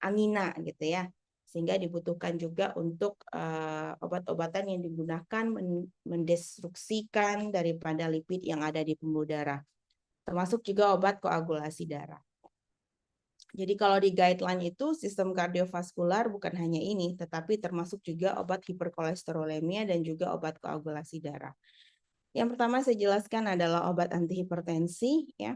angina gitu ya. Sehingga dibutuhkan juga untuk obat-obatan yang digunakan mendestruksikan daripada lipid yang ada di pembuluh darah. Termasuk juga obat koagulasi darah. Jadi kalau di guideline itu sistem kardiovaskular bukan hanya ini, tetapi termasuk juga obat hiperkolesterolemia dan juga obat koagulasi darah. Yang pertama saya jelaskan adalah obat antihipertensi ya.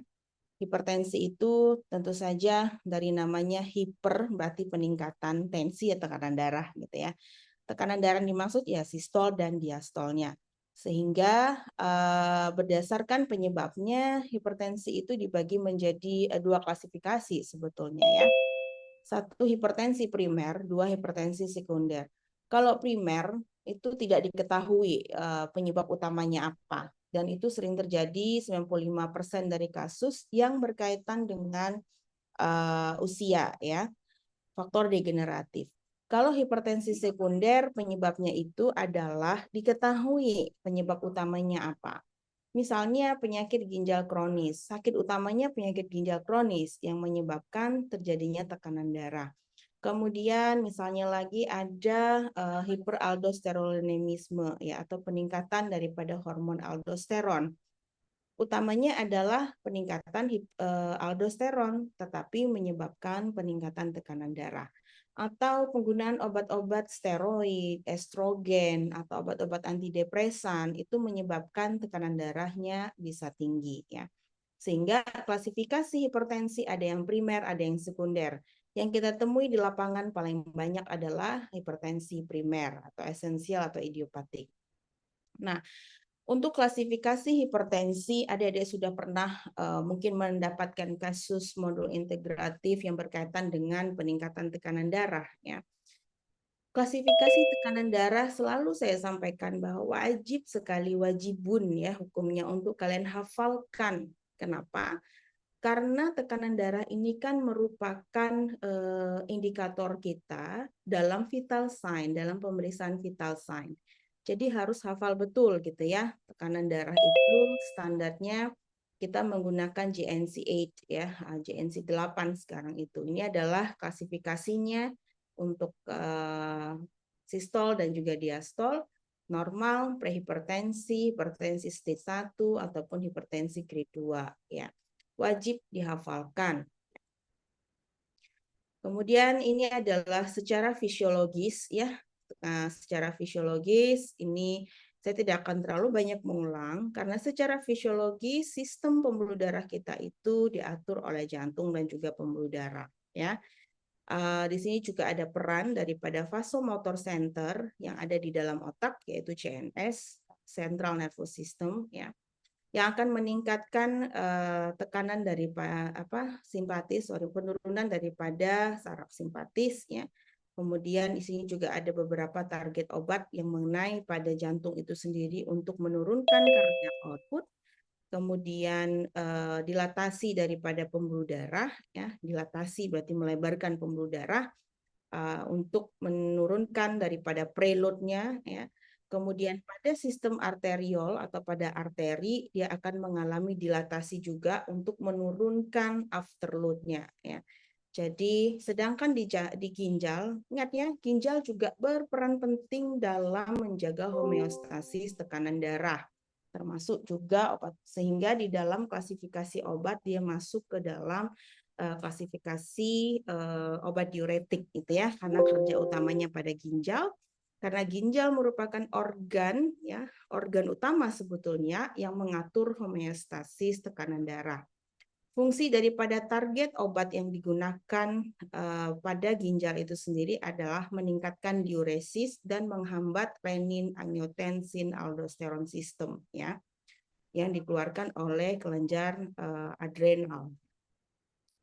Hipertensi itu tentu saja dari namanya hiper berarti peningkatan tensi ya tekanan darah gitu ya. Tekanan darah dimaksud ya sistol dan diastolnya. Sehingga berdasarkan penyebabnya hipertensi itu dibagi menjadi dua klasifikasi sebetulnya ya. Satu hipertensi primer, dua hipertensi sekunder. Kalau primer itu tidak diketahui penyebab utamanya apa. Dan itu sering terjadi 95% dari kasus yang berkaitan dengan usia ya, faktor degeneratif. Kalau hipertensi sekunder penyebabnya itu adalah diketahui penyebab utamanya apa. Misalnya penyakit ginjal kronis. Sakit utamanya penyakit ginjal kronis yang menyebabkan terjadinya tekanan darah. Kemudian misalnya lagi ada hiperaldosteronisme ya atau peningkatan daripada hormon aldosteron. Utamanya adalah peningkatan aldosteron tetapi menyebabkan peningkatan tekanan darah. Atau penggunaan obat-obat steroid, estrogen, atau obat-obat antidepresan itu menyebabkan tekanan darahnya bisa tinggi ya. Sehingga klasifikasi hipertensi ada yang primer, ada yang sekunder. Yang kita temui di lapangan paling banyak adalah hipertensi primer atau esensial atau idiopatik. Nah, untuk klasifikasi hipertensi, adik-adik sudah pernah mungkin mendapatkan kasus modul integratif yang berkaitan dengan peningkatan tekanan darah ya. Klasifikasi tekanan darah selalu saya sampaikan bahwa wajib sekali, wajibun ya hukumnya untuk kalian hafalkan. Kenapa? Karena tekanan darah ini kan merupakan indikator kita dalam vital sign, dalam pemeriksaan vital sign. Jadi harus hafal betul gitu ya. Tekanan darah itu standarnya kita menggunakan JNC8 ya, JNC 8 sekarang itu. Ini adalah klasifikasinya untuk sistol dan juga diastol, normal, prehipertensi, hipertensi stage 1 ataupun hipertensi grade 2 ya. Wajib dihafalkan. Kemudian ini adalah secara fisiologis ya. Nah, secara fisiologis ini saya tidak akan terlalu banyak mengulang karena secara fisiologis sistem pembuluh darah kita itu diatur oleh jantung dan juga pembuluh darah ya. Di sini juga ada peran daripada vasomotor center yang ada di dalam otak yaitu CNS, Central Nervous System ya, yang akan meningkatkan tekanan dari simpatis, penurunan daripada saraf simpatis ya. Kemudian di sini juga ada beberapa target obat yang mengenai pada jantung itu sendiri untuk menurunkan cardiac output. Kemudian dilatasi daripada pembuluh darah ya, dilatasi berarti melebarkan pembuluh darah untuk menurunkan daripada preloadnya ya. Kemudian pada sistem arteriol atau pada arteri dia akan mengalami dilatasi juga untuk menurunkan afterloadnya ya. Jadi sedangkan di ginjal, ingat ya, ginjal juga berperan penting dalam menjaga homeostasis tekanan darah, termasuk juga obat. Sehingga di dalam klasifikasi obat dia masuk ke dalam klasifikasi obat diuretik gitu ya, karena kerja utamanya pada ginjal. Karena ginjal merupakan organ ya, organ utama sebetulnya yang mengatur homeostasis tekanan darah. Fungsi daripada target obat yang digunakan pada ginjal itu sendiri adalah meningkatkan diuresis dan menghambat renin, angiotensin, aldosteron sistem ya, yang dikeluarkan oleh kelenjar adrenal.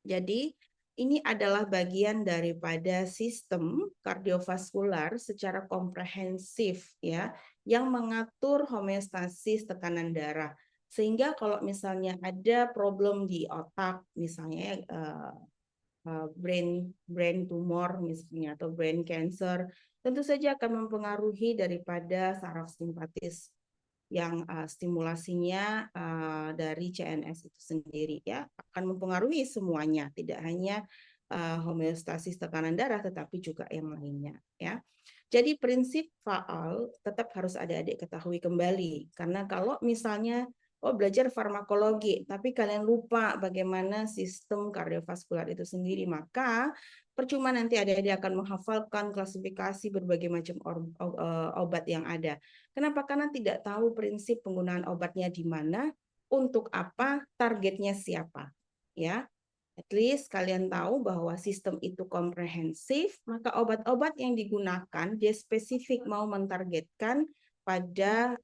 Jadi ini adalah bagian daripada sistem kardiovaskular secara komprehensif ya, yang mengatur homeostasis tekanan darah. Sehingga kalau misalnya ada problem di otak, misalnya brain tumor misalnya atau brain cancer, tentu saja akan mempengaruhi daripada saraf simpatis yang stimulasinya dari CNS itu sendiri ya, akan mempengaruhi semuanya, tidak hanya homeostasis tekanan darah, tetapi juga yang lainnya, ya. Jadi prinsip faal tetap harus adik-adik ketahui kembali, karena kalau misalnya belajar farmakologi, tapi kalian lupa bagaimana sistem kardiovaskular itu sendiri, maka percuma nanti adik-adik akan menghafalkan klasifikasi berbagai macam obat yang ada. Kenapa? Karena tidak tahu prinsip penggunaan obatnya di mana, untuk apa, targetnya siapa, ya. At least kalian tahu bahwa sistem itu komprehensif, maka obat-obat yang digunakan dia spesifik mau mentargetkan pada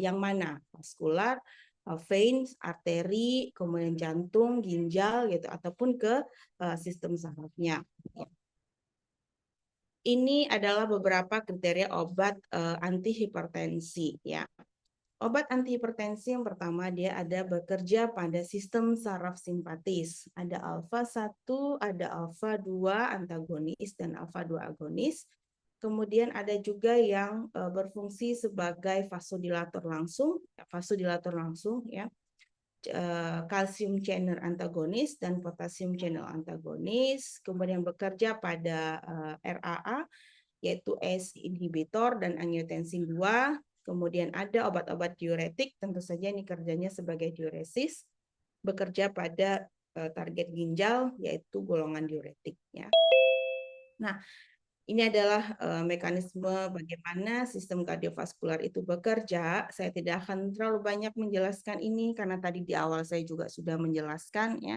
yang mana, vaskular, veins, arteri, kemudian jantung, ginjal gitu, ataupun ke sistem sarafnya. Ini adalah beberapa kriteria obat antihipertensi, ya. Obat antihipertensi yang pertama, dia ada bekerja pada sistem saraf simpatis. Ada alfa 1, ada alfa 2 antagonis dan alfa 2 agonis. Kemudian ada juga yang berfungsi sebagai vasodilator langsung, ya. Kalsium channel antagonis dan potasium channel antagonis. Kemudian bekerja pada RAA, yaitu ACE inhibitor dan angiotensin 2. Kemudian ada obat-obat diuretik, tentu saja ini kerjanya sebagai diuresis, bekerja pada target ginjal, yaitu golongan diuretik. Ya. Nah, ini adalah mekanisme bagaimana sistem kardiovaskular itu bekerja. Saya tidak akan terlalu banyak menjelaskan ini, karena tadi di awal saya juga sudah menjelaskan, ya,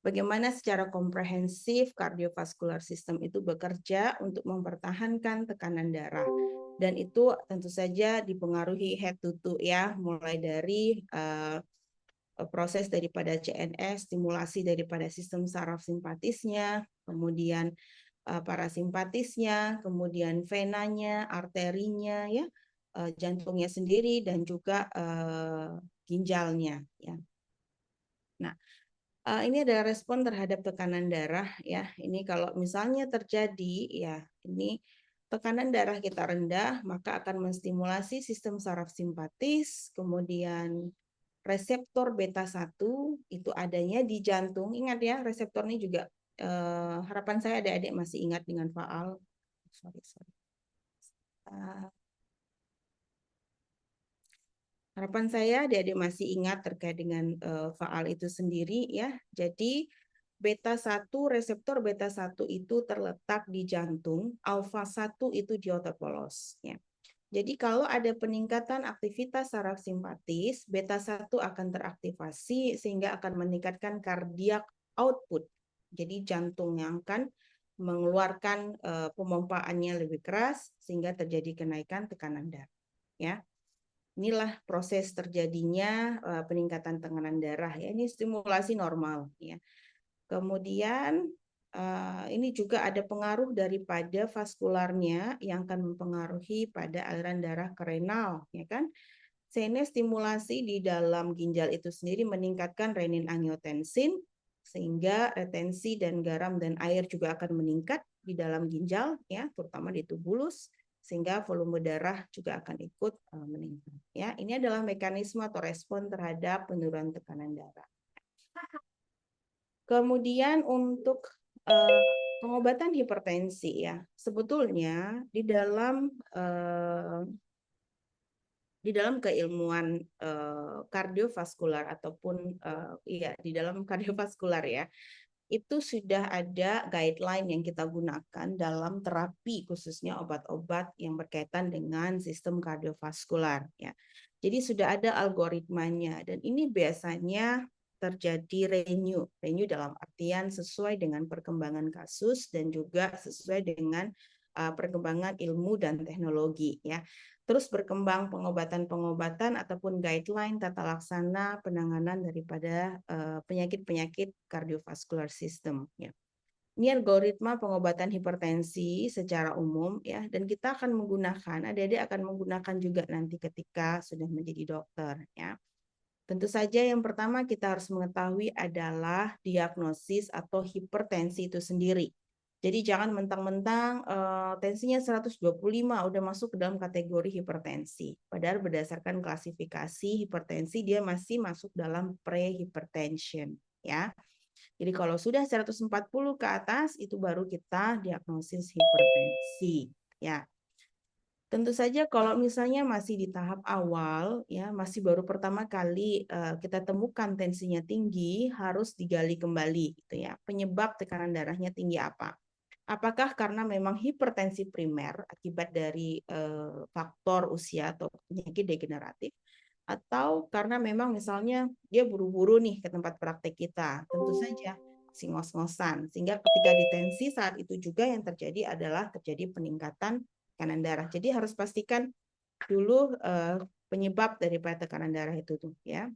bagaimana secara komprehensif kardiovaskular sistem itu bekerja untuk mempertahankan tekanan darah. Dan itu tentu saja dipengaruhi head to toe, ya, mulai dari proses daripada CNS, stimulasi daripada sistem saraf simpatisnya, kemudian parasimpatisnya, kemudian venanya, arterinya, ya, jantungnya sendiri, dan juga ginjalnya, ya. Nah, ini adalah respon terhadap tekanan darah, ya. Ini kalau misalnya terjadi, ya, ini tekanan darah kita rendah, maka akan menstimulasi sistem saraf simpatis, kemudian reseptor beta 1 itu adanya di jantung. Ingat, ya, reseptor ini juga harapan saya adik-adik masih ingat dengan faal. Sorry. Harapan saya adik-adik masih ingat terkait dengan faal itu sendiri, ya. Jadi beta 1, reseptor beta 1 itu terletak di jantung, alfa 1 itu di otot polos, ya. Jadi kalau ada peningkatan aktivitas saraf simpatis, beta 1 akan teraktivasi sehingga akan meningkatkan cardiac output. Jadi jantung yang akan mengeluarkan pemompaannya lebih keras sehingga terjadi kenaikan tekanan darah, ya. Inilah proses terjadinya peningkatan tekanan darah, ya. Ini stimulasi normal, ya. Kemudian ini juga ada pengaruh daripada vaskularnya yang akan mempengaruhi pada aliran darah ke renal, ya kan? Sehingga stimulasi di dalam ginjal itu sendiri meningkatkan renin-angiotensin, sehingga retensi dan garam dan air juga akan meningkat di dalam ginjal, ya, terutama di tubulus, sehingga volume darah juga akan ikut meningkat. Ya, ini adalah mekanisme atau respon terhadap penurunan tekanan darah. Kemudian untuk pengobatan hipertensi, ya, sebetulnya di dalam keilmuan kardiovaskular ataupun ya di dalam kardiovaskular, ya, itu sudah ada guideline yang kita gunakan dalam terapi, khususnya obat-obat yang berkaitan dengan sistem kardiovaskular, ya. Jadi sudah ada algoritmanya, dan ini biasanya terjadi renew dalam artian sesuai dengan perkembangan kasus dan juga sesuai dengan perkembangan ilmu dan teknologi, ya. Terus berkembang pengobatan-pengobatan ataupun guideline tata laksana penanganan daripada penyakit-penyakit kardiovaskular system, ya. Ini algoritma pengobatan hipertensi secara umum, ya, dan kita akan menggunakan, adik-adik akan menggunakan juga nanti ketika sudah menjadi dokter, ya. Tentu saja yang pertama kita harus mengetahui adalah diagnosis atau hipertensi itu sendiri. Jadi jangan mentang-mentang tensinya 125 udah masuk ke dalam kategori hipertensi. Padahal berdasarkan klasifikasi hipertensi dia masih masuk dalam prehypertension, ya. Jadi kalau sudah 140 ke atas itu baru kita diagnosis hipertensi ya. Tentu saja kalau misalnya masih di tahap awal ya, masih baru pertama kali kita temukan tensinya tinggi, harus digali kembali gitu ya. Penyebab tekanan darahnya tinggi apa? Apakah karena memang hipertensi primer akibat dari faktor usia atau penyakit degeneratif, atau karena memang misalnya dia buru-buru nih ke tempat praktek kita? Tentu saja masih ngos-ngosan, sehingga ketika ditensi saat itu juga yang terjadi adalah terjadi peningkatan tekanan darah. Jadi harus pastikan dulu penyebab daripada tekanan darah itu tuh ya.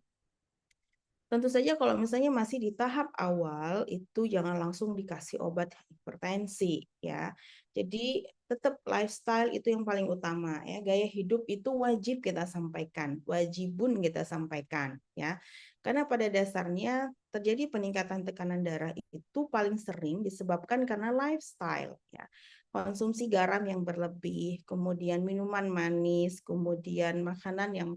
Tentu saja kalau misalnya masih di tahap awal itu jangan langsung dikasih obat hipertensi ya. Jadi tetap lifestyle itu yang paling utama ya. Gaya hidup itu wajib kita sampaikan, wajibun kita sampaikan ya. Karena pada dasarnya terjadi peningkatan tekanan darah itu paling sering disebabkan karena lifestyle ya. Konsumsi garam yang berlebih, kemudian minuman manis, kemudian makanan yang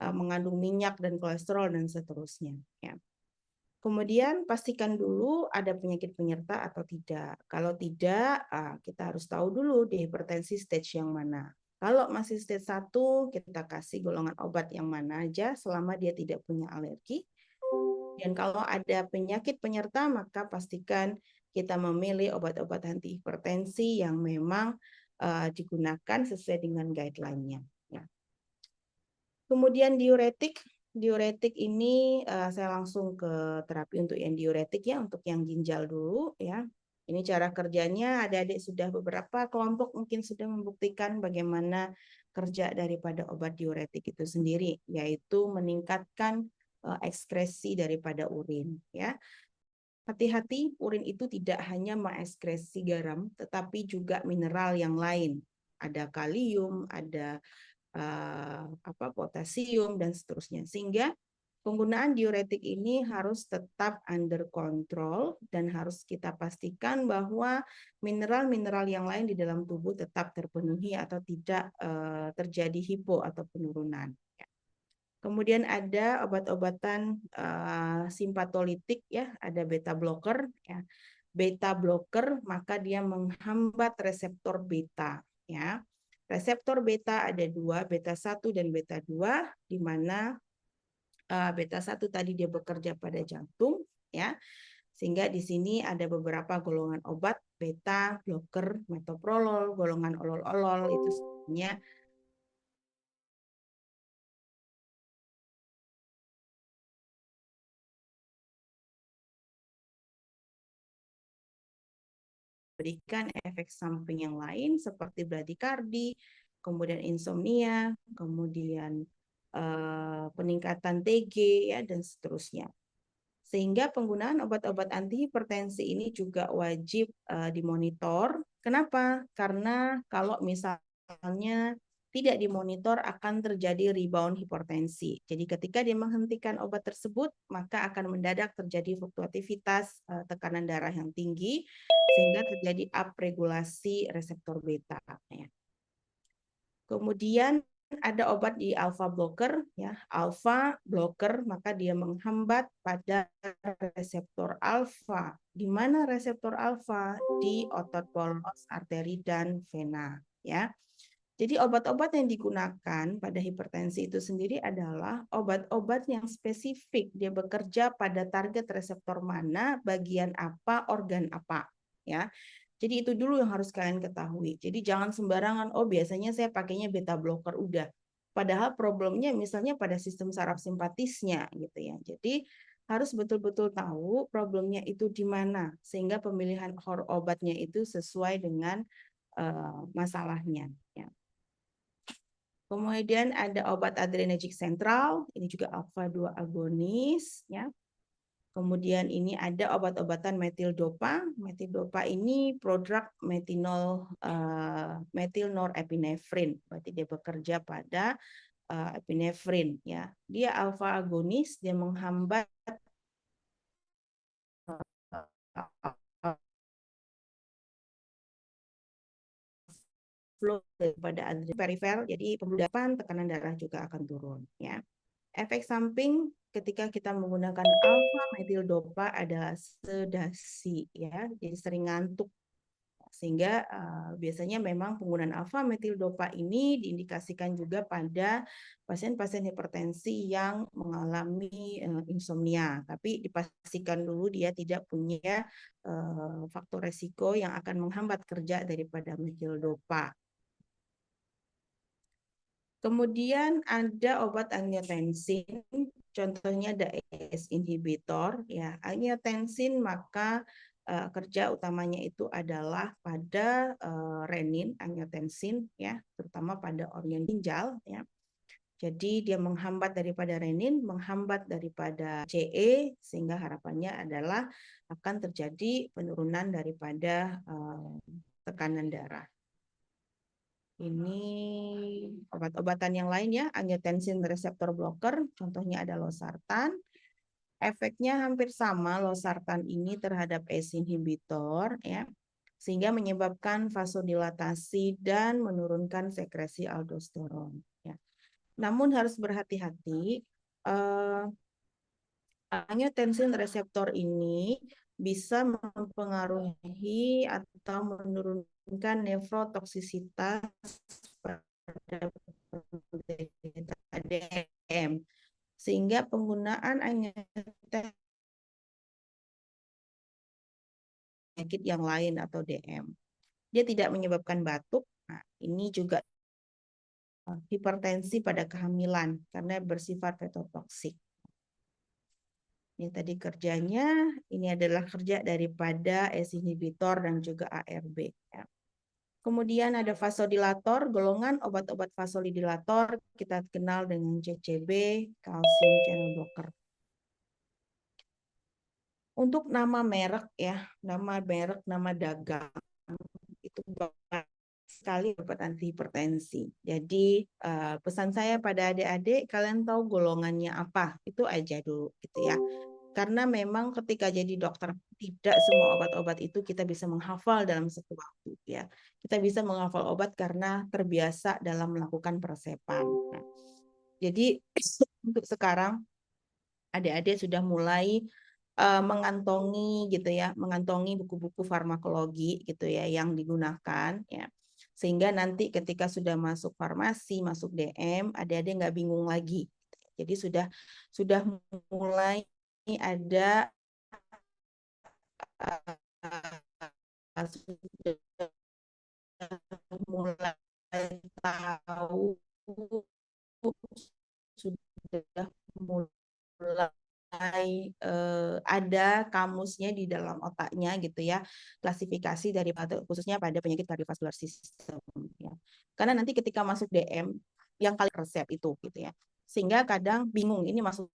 mengandung minyak dan kolesterol dan seterusnya ya. Kemudian pastikan dulu ada penyakit penyerta atau tidak. Kalau tidak, kita harus tahu dulu di hipertensi stage yang mana. Kalau masih stage 1, kita kasih golongan obat yang mana aja selama dia tidak punya alergi. Dan kalau ada penyakit penyerta, maka pastikan kita memilih obat-obat anti hipertensi yang memang digunakan sesuai dengan guideline-nya. Ya. Kemudian diuretik, diuretik ini saya langsung ke terapi untuk yang diuretik ya, untuk yang ginjal dulu ya. Ini cara kerjanya, adik-adik sudah beberapa kelompok mungkin sudah membuktikan bagaimana kerja daripada obat diuretik itu sendiri, yaitu meningkatkan ekskresi daripada urin ya. Hati-hati, urin itu tidak hanya mengekskresi garam, tetapi juga mineral yang lain. Ada kalium, ada potasium dan seterusnya, sehingga penggunaan diuretik ini harus tetap under control dan harus kita pastikan bahwa mineral-mineral yang lain di dalam tubuh tetap terpenuhi atau tidak terjadi hipo atau penurunan. Kemudian ada obat-obatan simpatolitik ya, ada beta blocker ya. Beta blocker maka dia menghambat reseptor beta ya. Reseptor beta ada dua, beta 1 dan beta 2, di mana beta 1 tadi dia bekerja pada jantung ya. Sehingga di sini ada beberapa golongan obat beta blocker, metoprolol, golongan olol-olol itu sebenarnya berikan efek samping yang lain seperti bradikardi, kemudian insomnia, kemudian peningkatan TG ya dan seterusnya. Sehingga penggunaan obat-obat anti hipertensi ini juga wajib dimonitor. Kenapa? Karena kalau misalnya tidak dimonitor akan terjadi rebound hipertensi. Jadi ketika dia menghentikan obat tersebut, maka akan mendadak terjadi fluktuativitas tekanan darah yang tinggi sehingga terjadi upregulasi reseptor beta. Ya. Kemudian ada obat di alpha blocker ya, alpha blocker maka dia menghambat pada reseptor alfa. Di mana reseptor alfa? Di otot polos, arteri dan vena ya. Jadi obat-obat yang digunakan pada hipertensi itu sendiri adalah obat-obat yang spesifik. Dia bekerja pada target reseptor mana, bagian apa, organ apa ya. Jadi itu dulu yang harus kalian ketahui. Jadi jangan sembarangan, oh biasanya saya pakainya beta blocker udah. Padahal problemnya misalnya pada sistem saraf simpatisnya gitu ya. Jadi harus betul-betul tahu problemnya itu di mana sehingga pemilihan obatnya itu sesuai dengan masalahnya. Ya. Kemudian ada obat adrenergic sentral, ini juga alpha 2 agonis ya. Kemudian ini ada obat-obatan metildopa. Metildopa ini prodrug metil norepinefrin. Berarti dia bekerja pada epinefrin ya. Dia alfa agonis, dia menghambat flow daripada adrenal perifer, jadi pembuluh tekanan darah juga akan turun ya. Efek samping ketika kita menggunakan alfa metildopa adalah sedasi ya, jadi sering ngantuk. Sehingga biasanya memang penggunaan alfa metildopa ini diindikasikan juga pada pasien-pasien hipertensi yang mengalami insomnia, tapi dipastikan dulu dia tidak punya faktor resiko yang akan menghambat kerja daripada metildopa. Kemudian ada obat angiotensin, contohnya ada ACE inhibitor. Ya, angiotensin maka kerja utamanya itu adalah pada renin, angiotensin, ya, terutama pada organ ginjal. Ya. Jadi dia menghambat daripada renin, menghambat daripada CE, sehingga harapannya adalah akan terjadi penurunan daripada tekanan darah. Ini obat-obatan yang lain ya, angiotensin reseptor blocker, contohnya ada losartan. Efeknya hampir sama losartan ini terhadap ACE inhibitor ya, sehingga menyebabkan vasodilatasi dan menurunkan sekresi aldosteron ya. Namun harus berhati-hati, angiotensin reseptor ini bisa mempengaruhi atau menurunkan nefrotoksisitas pada DM, sehingga penggunaan angiotensin penyakit yang lain atau DM. Dia tidak menyebabkan batuk. Nah, ini juga hipertensi pada kehamilan karena bersifat fetotoksik. Ini tadi kerjanya, ini adalah kerja daripada ACE inhibitor dan juga ARB. Ya. Kemudian ada vasodilator, golongan obat-obat vasodilator kita kenal dengan CCB, calcium channel blocker. Untuk nama merek ya, nama merek, nama dagang itu banyak sekali obat anti hipertensi. Jadi pesan saya pada adik-adik, kalian tahu golongannya apa, itu aja dulu gitu ya. Karena memang ketika jadi dokter, tidak semua obat-obat itu kita bisa menghafal dalam satu waktu ya. Kita bisa menghafal obat karena terbiasa dalam melakukan peresepan. Nah, jadi untuk sekarang adik-adik sudah mulai mengantongi gitu ya, mengantongi buku-buku farmakologi gitu ya yang digunakan ya. Sehingga nanti ketika sudah masuk farmasi, masuk DM, adik-adik nggak bingung lagi. Jadi sudah mulai ada sudah mulai tahu, sudah mulai ada kamusnya di dalam otaknya gitu ya, klasifikasi dari khususnya pada penyakit kardiovaskular sistem ya. Karena nanti ketika masuk DM yang kali resep itu gitu ya, sehingga kadang bingung ini maksudnya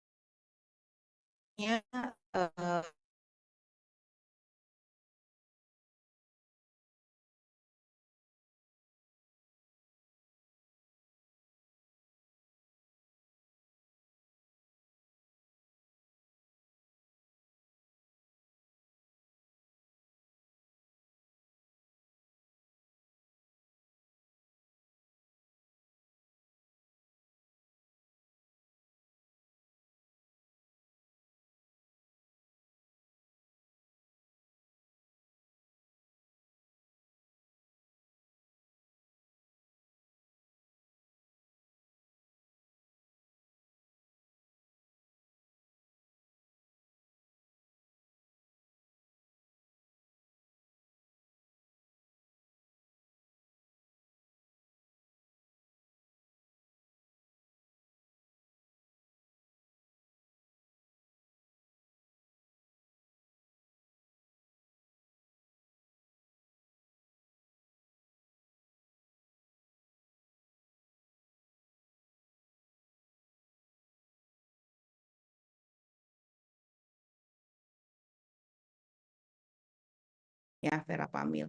ya verapamil.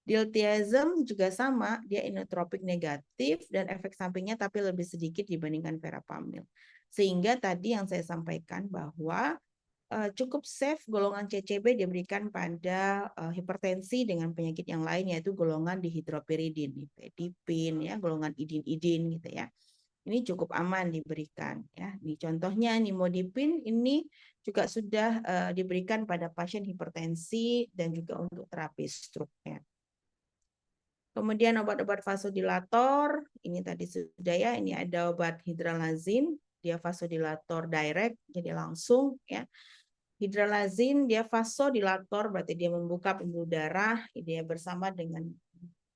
Diltiazem juga sama, dia inotropik negatif dan efek sampingnya tapi lebih sedikit dibandingkan verapamil. Sehingga tadi yang saya sampaikan bahwa cukup safe golongan CCB diberikan pada hipertensi dengan penyakit yang lain yaitu golongan dihidropiridin, nifedipin ya, golongan idin-idin gitu ya. Ini cukup aman diberikan ya. Ini contohnya nimodipin ini juga sudah diberikan pada pasien hipertensi dan juga untuk terapi stroke ya. Kemudian obat-obat vasodilator, ini tadi sudah ya, ini ada obat hidralazin, dia vasodilator direct, jadi langsung ya. Hidralazin dia vasodilator, berarti dia membuka pembuluh darah, dia bersama dengan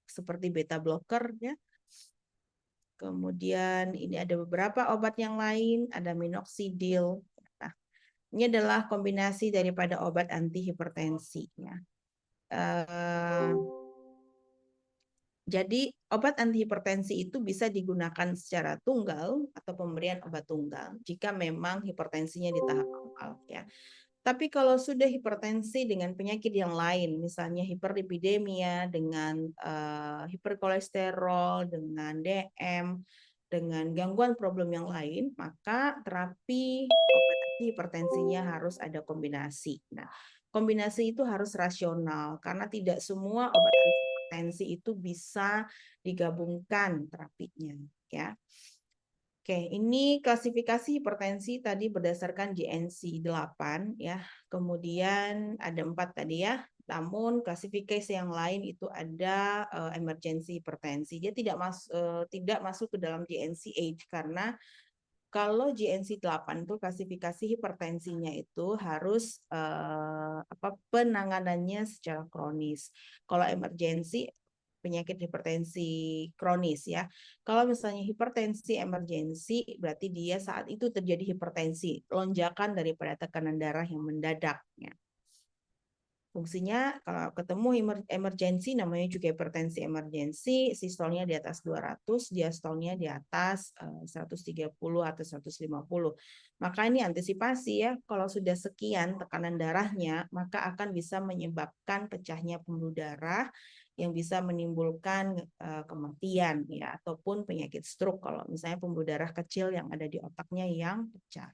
seperti beta blocker ya. Kemudian ini ada beberapa obat yang lain, ada minoxidil. Nah, ini adalah kombinasi daripada obat anti hipertensi ya. Jadi obat anti hipertensi itu bisa digunakan secara tunggal atau pemberian obat tunggal jika memang hipertensinya di tahap awal ya. Tapi kalau sudah hipertensi dengan penyakit yang lain, misalnya hiperlipidemia dengan hiperkolesterol, dengan DM, dengan gangguan problem yang lain, maka terapi obat anti hipertensinya harus ada kombinasi. Nah, kombinasi itu harus rasional karena tidak semua obat anti hipertensi itu bisa digabungkan terapinya, ya. Oke, ini klasifikasi hipertensi tadi berdasarkan JNC 8 ya. Kemudian ada 4 tadi ya. Namun klasifikasi yang lain itu ada emergency hipertensi. Dia tidak masuk ke dalam JNC 8 karena kalau JNC 8 itu klasifikasi hipertensinya itu harus penanganannya secara kronis. Kalau emergency penyakit hipertensi kronis ya. Kalau misalnya hipertensi emergensi berarti dia saat itu terjadi hipertensi, lonjakan daripada tekanan darah yang mendadak ya. Fungsinya kalau ketemu emergensi namanya juga hipertensi emergensi, sistolnya di atas 200, diastolnya di atas 130 atau 150. Maka ini antisipasi ya, kalau sudah sekian tekanan darahnya, maka akan bisa menyebabkan pecahnya pembuluh darah yang bisa menimbulkan kematian ya ataupun penyakit stroke kalau misalnya pembuluh darah kecil yang ada di otaknya yang pecah.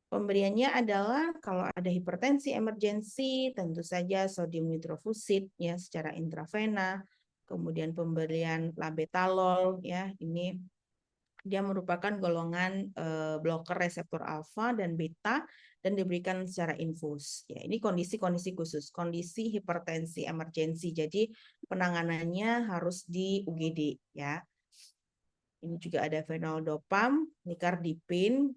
Pemberiannya adalah kalau ada hipertensi emergensi, tentu saja sodium nitrofusid ya secara intravena, kemudian pemberian labetalol ya, ini dia merupakan golongan bloker reseptor alfa dan beta dan diberikan secara infus. Ya, ini kondisi-kondisi khusus, kondisi hipertensi emergensi. Jadi penanganannya harus di UGD ya. Ini juga ada fenoldopam, nicardipin.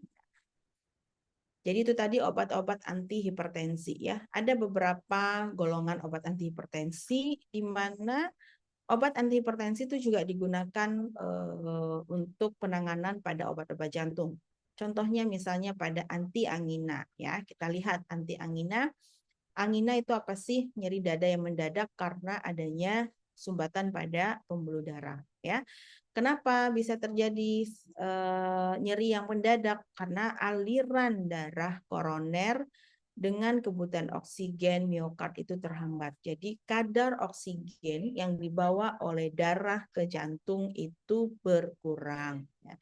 Jadi itu tadi obat-obat anti hipertensi ya. Ada beberapa golongan obat anti hipertensi di mana obat anti hipertensi itu juga digunakan untuk penanganan pada obat-obat jantung. Contohnya misalnya pada anti angina ya. Kita lihat anti angina. Angina itu apa sih? Nyeri dada yang mendadak karena adanya sumbatan pada pembuluh darah ya. Kenapa bisa terjadi nyeri yang mendadak? Karena aliran darah koroner dengan kebutuhan oksigen miokard itu terhambat. Jadi kadar oksigen yang dibawa oleh darah ke jantung itu berkurang. Ya.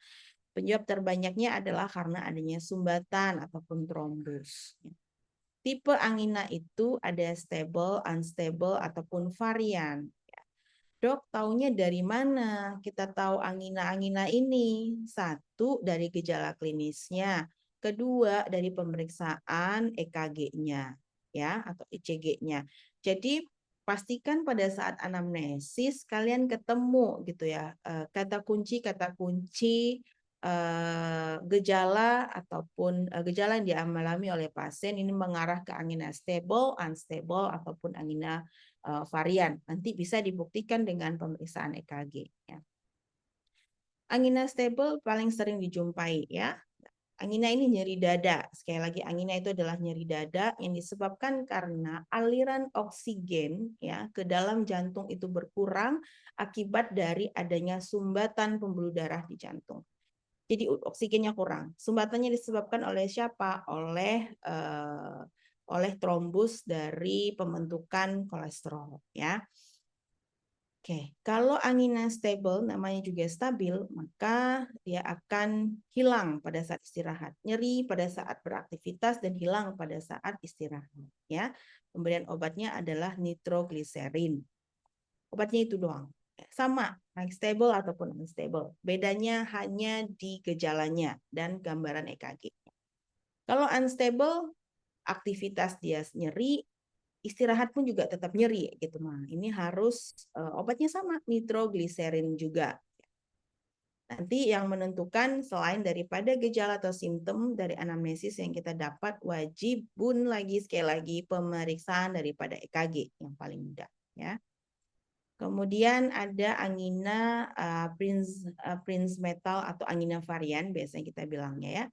Penyebab terbanyaknya adalah karena adanya sumbatan ataupun trombus. Tipe angina itu ada stable, unstable, ataupun varian. Dok, taunya dari mana? Kita tahu angina-angina ini. Satu, dari gejala klinisnya. Kedua, dari pemeriksaan EKG-nya ya atau ECG-nya. Jadi pastikan pada saat anamnesis kalian ketemu gitu ya kata kunci gejala ataupun gejala yang dialami oleh pasien ini mengarah ke angina stable, unstable ataupun angina varian. Nanti bisa dibuktikan dengan pemeriksaan EKG. Ya. Angina stable paling sering dijumpai ya. Angina ini nyeri dada. Sekali lagi angina itu adalah nyeri dada yang disebabkan karena aliran oksigen ya ke dalam jantung itu berkurang akibat dari adanya sumbatan pembuluh darah di jantung. Jadi oksigennya kurang. Sumbatannya disebabkan oleh siapa? Oleh trombus dari pembentukan kolesterol ya. Oke, kalau angina stable namanya juga stabil, maka dia akan hilang pada saat istirahat. Nyeri pada saat beraktivitas dan hilang pada saat istirahat ya. Pemberian obatnya adalah nitrogliserin. Obatnya itu doang. sama, baik stable ataupun unstable. Bedanya hanya di gejalanya dan gambaran EKG. Kalau unstable, aktivitas dia nyeri, istirahat pun juga tetap nyeri gitu mah. Ini harus obatnya sama, nitrogliserin juga. Nanti yang menentukan selain daripada gejala atau simptom dari anamnesis yang kita dapat, wajib lagi sekali lagi pemeriksaan daripada EKG yang paling mudah ya. Kemudian ada angina Prince metal atau angina varian biasanya kita bilangnya ya.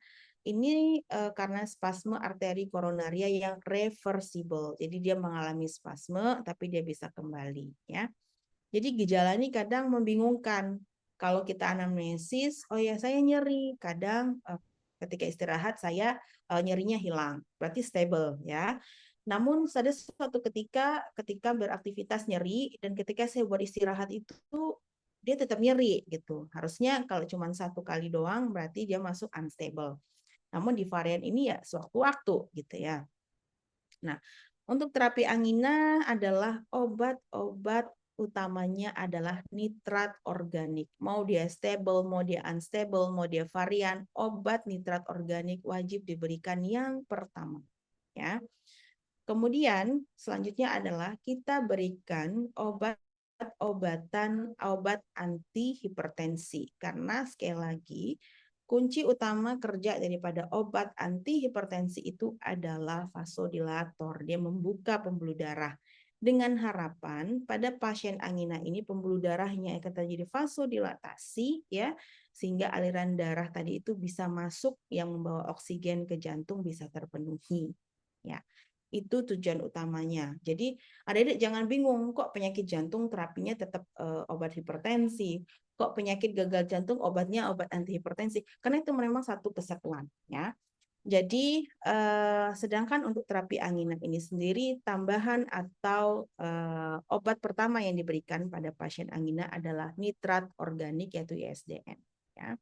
Ini karena spasme arteri koronaria yang reversible. Jadi dia mengalami spasme tapi dia bisa kembali ya. Jadi gejala ini kadang membingungkan. Kalau kita anamnesis, oh ya saya nyeri. Kadang ketika istirahat saya nyerinya hilang. Berarti stable ya. Namun ada suatu ketika beraktivitas nyeri dan ketika saya buat istirahat itu dia tetap nyeri gitu. Harusnya kalau cuma 1 kali doang berarti dia masuk unstable. Namun di varian ini ya sewaktu-waktu gitu ya. Nah, untuk terapi angina adalah obat-obat utamanya adalah nitrat organik. Mau dia stable, mau dia unstable, mau dia varian, obat nitrat organik wajib diberikan yang pertama. Ya. Kemudian selanjutnya adalah kita berikan obat anti hipertensi karena sekali lagi kunci utama kerja daripada obat anti hipertensi itu adalah vasodilator. Dia membuka pembuluh darah dengan harapan pada pasien angina ini pembuluh darahnya akan terjadi vasodilatasi ya sehingga aliran darah tadi itu bisa masuk yang membawa oksigen ke jantung bisa terpenuhi. Ya. Itu tujuan utamanya. Jadi adik-adik jangan bingung kok penyakit jantung terapinya tetap obat hipertensi, kok penyakit gagal jantung obatnya obat anti hipertensi. Karena itu memang satu kesatuan ya. Jadi sedangkan untuk terapi angina ini sendiri tambahan atau obat pertama yang diberikan pada pasien angina adalah nitrat organik yaitu ISDN ya.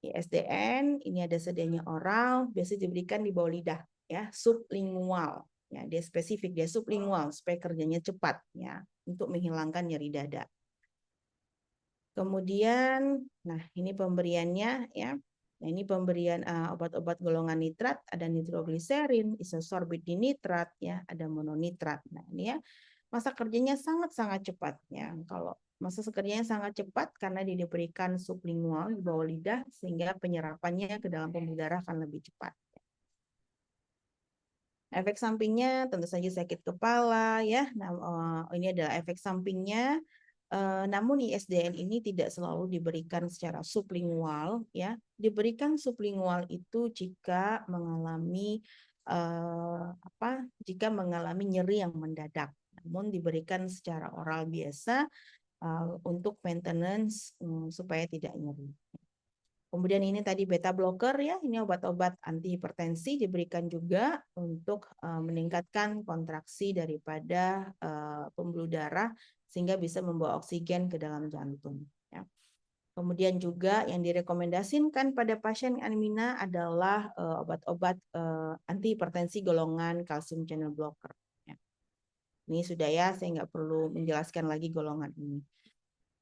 ISDN ini ada sedianya oral, biasanya diberikan di bawah lidah ya, sublingual. Ya, dia spesifik, dia sublingual supaya kerjanya cepat ya untuk menghilangkan nyeri dada. Kemudian, nah ini pemberiannya ya. Nah, ini pemberian obat-obat golongan nitrat, ada nitrogliserin, isosorbit dinitrat ya, ada mononitrat. Nah, ini ya masa kerjanya sangat-sangat cepat ya. Kalau masa kerjanya sangat cepat karena diberikan sublingual di bawah lidah sehingga penyerapannya ke dalam pembuluh darah akan lebih cepat. Efek sampingnya tentu saja sakit kepala ya. Nah, ini adalah efek sampingnya. Namun ISDN ini tidak selalu diberikan secara sublingual ya. Diberikan sublingual itu jika mengalami jika mengalami nyeri yang mendadak. Namun diberikan secara oral biasa untuk maintenance supaya tidak nyeri. Kemudian ini tadi beta blocker ya, ini obat-obat anti hipertensi diberikan juga untuk meningkatkan kontraksi daripada pembuluh darah sehingga bisa membawa oksigen ke dalam jantung. Ya. Kemudian juga yang direkomendasikan pada pasien anemia adalah obat-obat anti hipertensi golongan kalsium channel blocker. Ya. Ini sudah ya, saya nggak perlu menjelaskan lagi golongan ini.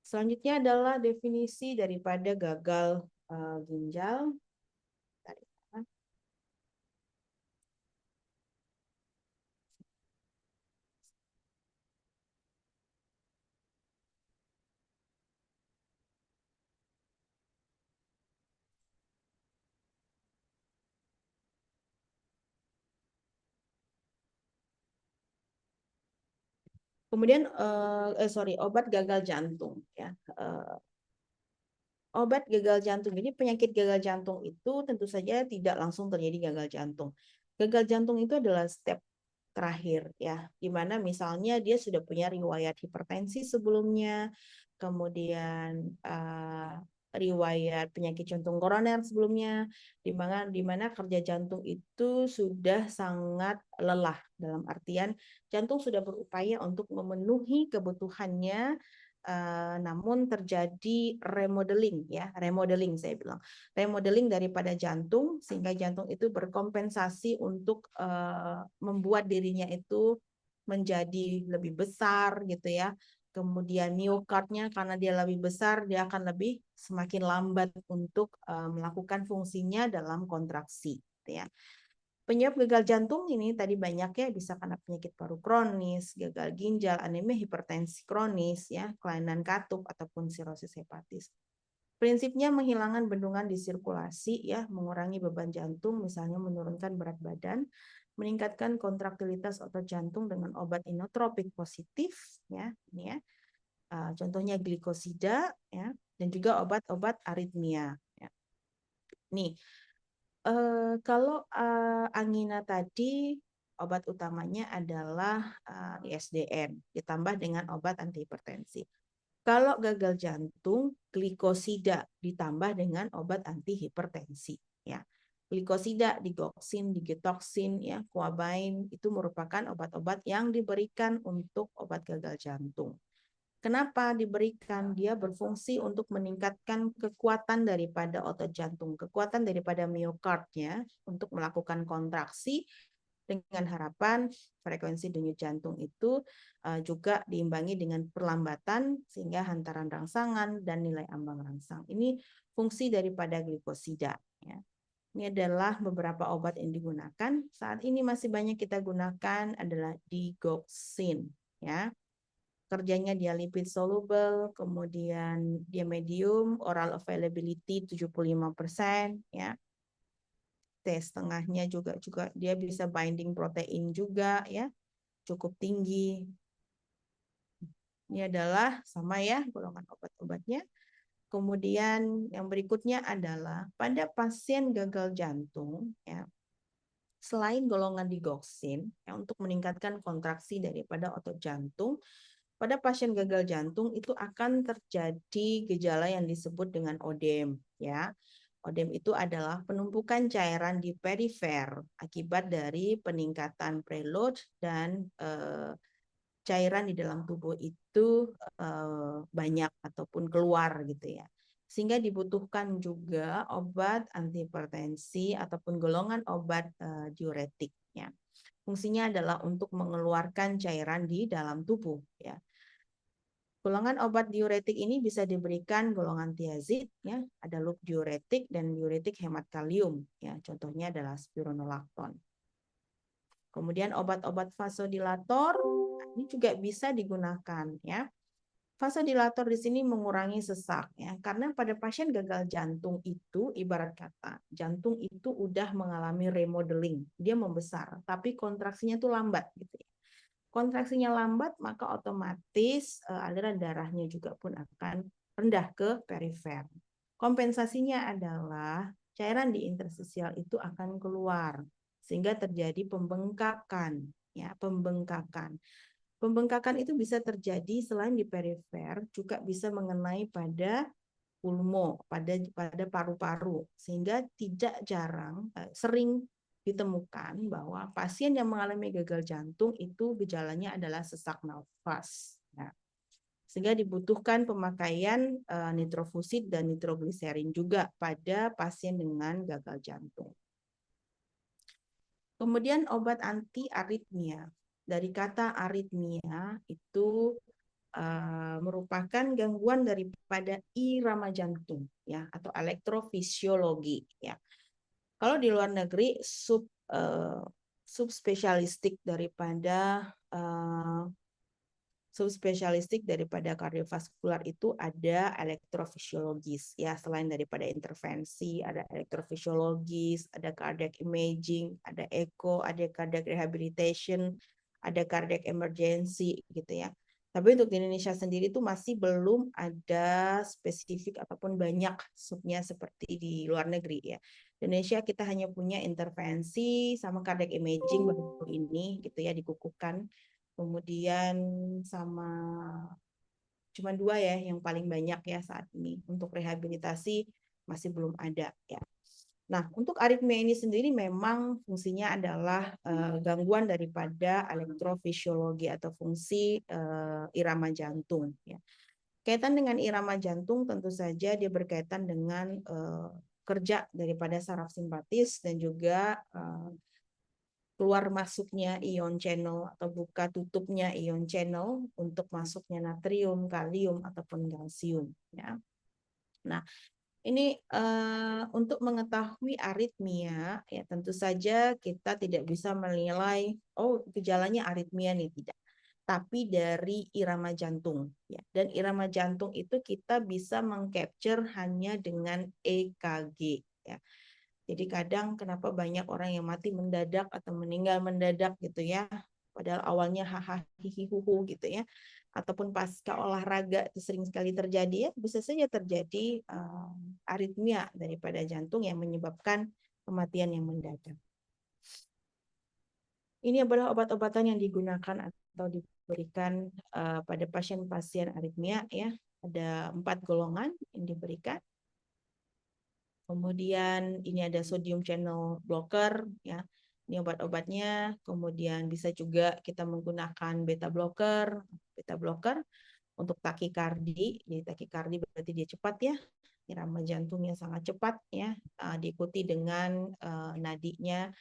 Selanjutnya adalah definisi daripada gagal ginjal. Kemudian obat gagal jantung ya. Obat gagal jantung. Jadi penyakit gagal jantung itu tentu saja tidak langsung terjadi gagal jantung. Gagal jantung itu adalah step terakhir ya, di mana misalnya dia sudah punya riwayat hipertensi sebelumnya, kemudian riwayat penyakit jantung koroner sebelumnya, di mana kerja jantung itu sudah sangat lelah dalam artian jantung sudah berupaya untuk memenuhi kebutuhannya. Namun terjadi remodeling ya, remodeling saya bilang, remodeling daripada jantung sehingga jantung itu berkompensasi untuk membuat dirinya itu menjadi lebih besar gitu ya, Kemudian miokardnya karena dia lebih besar, dia akan lebih semakin lambat untuk melakukan fungsinya dalam kontraksi, gitu ya. Penyebab gagal jantung ini tadi banyak ya, bisa karena penyakit paru kronis, gagal ginjal, anemia, hipertensi kronis, ya, kelainan katup ataupun sirosis hepatis. Prinsipnya menghilangkan bendungan di sirkulasi, ya, mengurangi beban jantung, misalnya menurunkan berat badan, meningkatkan kontraktilitas otot jantung dengan obat inotropik positif, ya, ini ya. Contohnya glikosida, ya, dan juga obat-obat aritmia. Ya. Nih, kalau angina tadi obat utamanya adalah ISDN ditambah dengan obat antihipertensi. Kalau gagal jantung, glikosida ditambah dengan obat antihipertensi. Ya, glikosida, digoxin, digetoxin, ya, quabain itu merupakan obat-obat yang diberikan untuk obat gagal jantung. Kenapa diberikan? Dia berfungsi untuk meningkatkan kekuatan daripada otot jantung, kekuatan daripada miokardnya untuk melakukan kontraksi dengan harapan frekuensi denyut jantung itu juga diimbangi dengan perlambatan sehingga hantaran rangsangan dan nilai ambang rangsang. Ini fungsi daripada glikosida. Ya. Ini adalah beberapa obat yang digunakan. Saat ini masih banyak kita gunakan adalah digoxin. Ya. Kerjanya dia lipid soluble, kemudian dia medium, oral availability 75%, ya. T setengahnya juga dia bisa binding protein juga, ya, cukup tinggi. Ini adalah sama ya golongan obat-obatnya. Kemudian yang berikutnya adalah pada pasien gagal jantung, ya, selain golongan digoxin, ya, untuk meningkatkan kontraksi daripada otot jantung, pada pasien gagal jantung itu akan terjadi gejala yang disebut dengan odem, ya. Odem itu adalah penumpukan cairan di perifer akibat dari peningkatan preload dan cairan di dalam tubuh itu banyak ataupun keluar gitu ya. Sehingga dibutuhkan juga obat antihipertensi ataupun golongan obat diuretik, ya. Fungsinya adalah untuk mengeluarkan cairan di dalam tubuh, ya. Golongan obat diuretik ini bisa diberikan golongan tiazid, ya, ada loop diuretik dan diuretik hemat kalium, ya, contohnya adalah spironolakton. Kemudian obat-obat vasodilator ini juga bisa digunakan, ya. Vasodilator di sini mengurangi sesak, ya, karena pada pasien gagal jantung itu ibarat kata jantung itu udah mengalami remodeling, dia membesar, tapi kontraksinya tuh lambat gitu ya. Kontraksinya lambat, maka otomatis aliran darahnya juga pun akan rendah ke perifer. Kompensasinya adalah cairan di interstisial itu akan keluar sehingga terjadi pembengkakan, ya, pembengkakan. Pembengkakan itu bisa terjadi selain di perifer juga bisa mengenai pada pulmo, pada paru-paru, sehingga tidak jarang sering ditemukan bahwa pasien yang mengalami gagal jantung itu gejalanya adalah sesak nafas. Nah, sehingga dibutuhkan pemakaian nitrofusid dan nitrogliserin juga pada pasien dengan gagal jantung. Kemudian obat anti aritmia. Dari kata aritmia itu merupakan gangguan daripada irama jantung, ya, atau elektrofisiologi, ya. Kalau di luar negeri subspesialistik daripada kardiovaskular itu ada elektrofisiologis, ya, selain daripada intervensi ada elektrofisiologis, ada cardiac imaging, ada echo, ada cardiac rehabilitation, ada cardiac emergency gitu ya. Tapi untuk di Indonesia sendiri itu masih belum ada spesifik ataupun banyak subnya seperti di luar negeri ya. Indonesia kita hanya punya intervensi sama cardiac imaging baru ini gitu ya dikukuhkan. Kemudian sama cuma 2 ya yang paling banyak ya saat ini. Untuk rehabilitasi masih belum ada ya. Nah, untuk aritmia ini sendiri memang fungsinya adalah gangguan daripada elektrofisiologi atau fungsi irama jantung. Ya. Kaitan dengan irama jantung tentu saja dia berkaitan dengan kerja daripada saraf simpatis dan juga keluar masuknya ion channel atau buka tutupnya ion channel untuk masuknya natrium, kalium ataupun kalsium ya. Nah, ini untuk mengetahui aritmia ya tentu saja kita tidak bisa menilai oh gejalanya aritmia nih, tidak. Tapi dari irama jantung ya. Dan irama jantung itu kita bisa mengcapture hanya dengan EKG ya. Jadi kadang kenapa banyak orang yang mati mendadak atau meninggal mendadak gitu ya. Padahal awalnya hahaha hihihuhu gitu ya. Ataupun pasca olahraga itu sering sekali terjadi ya. Bisa saja terjadi aritmia daripada jantung yang menyebabkan kematian yang mendadak. Ini adalah obat-obatan yang digunakan atau diberikan pada pasien-pasien aritmia ya. Ada 4 golongan yang diberikan. Kemudian ini ada sodium channel blocker ya. Ini obat-obatnya. Kemudian bisa juga kita menggunakan beta blocker untuk takikardi. Jadi takikardi berarti dia cepat ya. Irama jantungnya sangat cepat ya. Diikuti dengan nadinya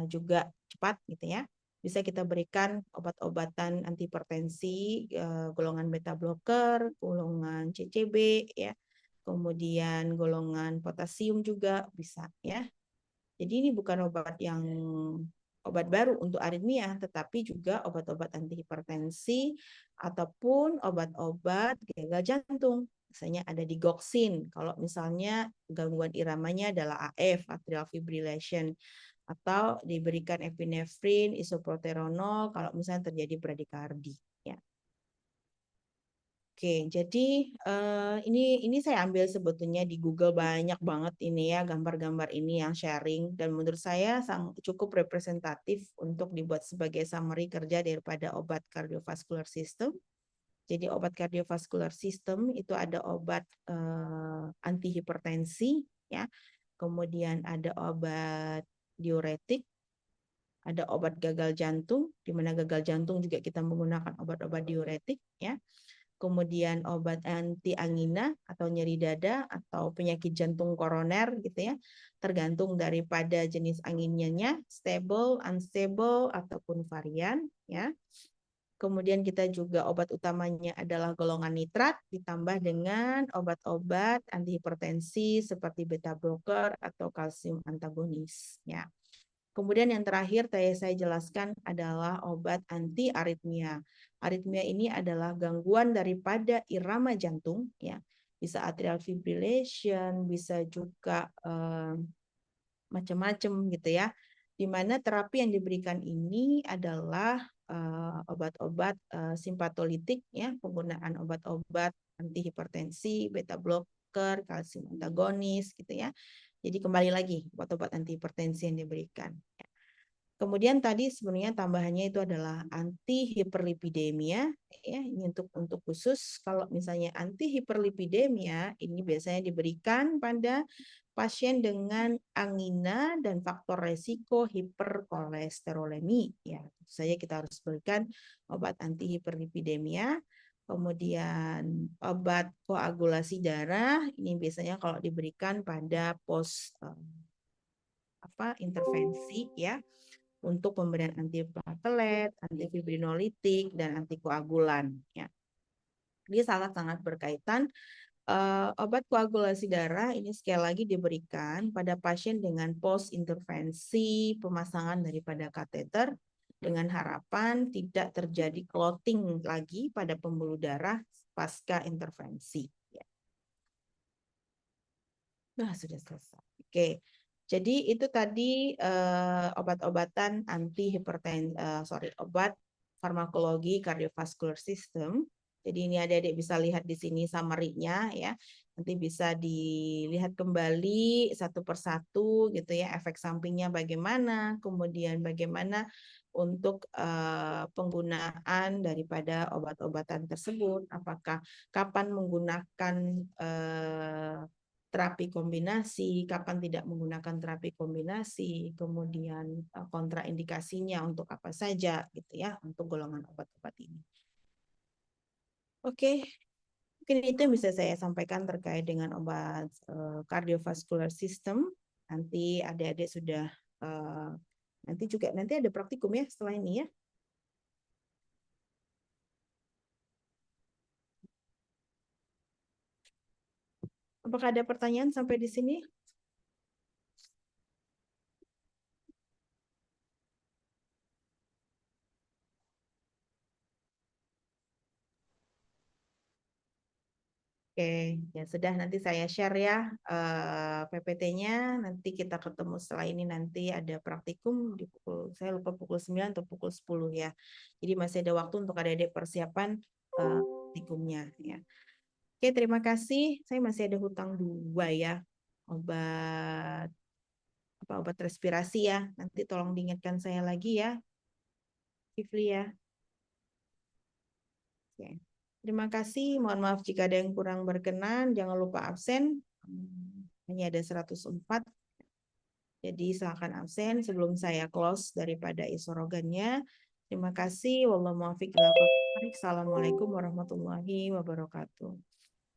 juga cepat gitu ya. Bisa kita berikan obat-obatan antihipertensi golongan beta blocker, golongan CCB ya. Kemudian golongan potasium juga bisa ya. Jadi ini bukan obat baru untuk aritmia, tetapi juga obat-obat antihipertensi ataupun obat-obat gagal jantung. Misalnya ada digoxin, kalau misalnya gangguan iramanya adalah AF, atrial fibrillation, atau diberikan epinefrin, isoproterenol kalau misalnya terjadi bradikardi. Ya. Oke, jadi ini saya ambil sebetulnya di Google banyak banget ini ya gambar-gambar ini yang sharing dan menurut saya cukup representatif untuk dibuat sebagai summary kerja daripada obat cardiovascular system. Jadi obat cardiovascular system itu ada obat antihipertensi ya, kemudian ada obat diuretik, ada obat gagal jantung, di mana gagal jantung juga kita menggunakan obat-obat diuretik ya. Kemudian obat anti angina atau nyeri dada atau penyakit jantung koroner gitu ya, tergantung daripada jenis anginnya, stable, unstable ataupun varian ya. Kemudian kita juga obat utamanya adalah golongan nitrat ditambah dengan obat-obat antihipertensi seperti beta blocker atau kalsium antagonis ya. Kemudian yang terakhir saya jelaskan adalah obat anti aritmia. Aritmia ini adalah gangguan daripada irama jantung, ya. Bisa atrial fibrillation, bisa juga macam-macam gitu ya. Di mana terapi yang diberikan ini adalah obat-obat simpatolitik, ya, penggunaan obat-obat antihipertensi, beta blocker, kalsium antagonis gitu ya. Jadi kembali lagi obat-obat antihipertensi yang diberikan. Kemudian tadi sebenarnya tambahannya itu adalah antihiperlipidemia ya, ini untuk khusus kalau misalnya antihiperlipidemia ini biasanya diberikan pada pasien dengan angina dan faktor resiko hiperkolesterolemi ya. Tentu saja kita harus berikan obat antihiperlipidemia. Kemudian obat koagulasi darah ini biasanya kalau diberikan pada pos intervensi ya untuk pemberian antiplatelet, antifibrinolitik dan antikoagulan ya. Dia sangat-sangat berkaitan. Obat koagulasi darah ini sekali lagi diberikan pada pasien dengan pos intervensi pemasangan daripada kateter dengan harapan tidak terjadi clotting lagi pada pembuluh darah pasca intervensi. Nah, sudah selesai. Oke, jadi itu tadi obat-obatan obat farmakologi cardiovascular system. Jadi ini adik-adik bisa lihat di sini summary-nya ya. Nanti bisa dilihat kembali satu persatu gitu ya, efek sampingnya bagaimana, kemudian bagaimana untuk penggunaan daripada obat-obatan tersebut, apakah kapan menggunakan terapi kombinasi, kapan tidak menggunakan terapi kombinasi, kemudian kontraindikasinya untuk apa saja gitu ya untuk golongan obat-obat ini. Oke, mungkin itu yang bisa saya sampaikan terkait dengan obat cardiovascular system. Nanti adik-adik sudah Nanti ada praktikum ya setelah ini ya. Apakah ada pertanyaan sampai di sini? Oke, ya sudah nanti saya share ya PPT-nya. Nanti kita ketemu setelah ini nanti ada praktikum di saya lupa pukul 9 atau pukul 10 ya. Jadi masih ada waktu untuk adik-adik persiapan praktikumnya ya. Oke, terima kasih. Saya masih ada hutang 2 ya. Obat respirasi ya. Nanti tolong diingatkan saya lagi ya, Kifli ya. Oke. Terima kasih. Mohon maaf jika ada yang kurang berkenan. Jangan lupa absen. Hanya ada 104. Jadi silakan absen sebelum saya close daripada isorogannya. Terima kasih. Wallahu muwaffiq ila aqwamit thoriq. Assalamualaikum warahmatullahi wabarakatuh.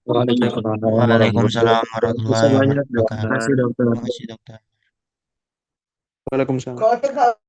Waalaikumsalam warahmatullahi Waalaikumsalam wabarakatuh. Terima kasih warahmatullahi banyak, wabarakatuh. dokter. Terima kasih dokter. Waalaikumsalam.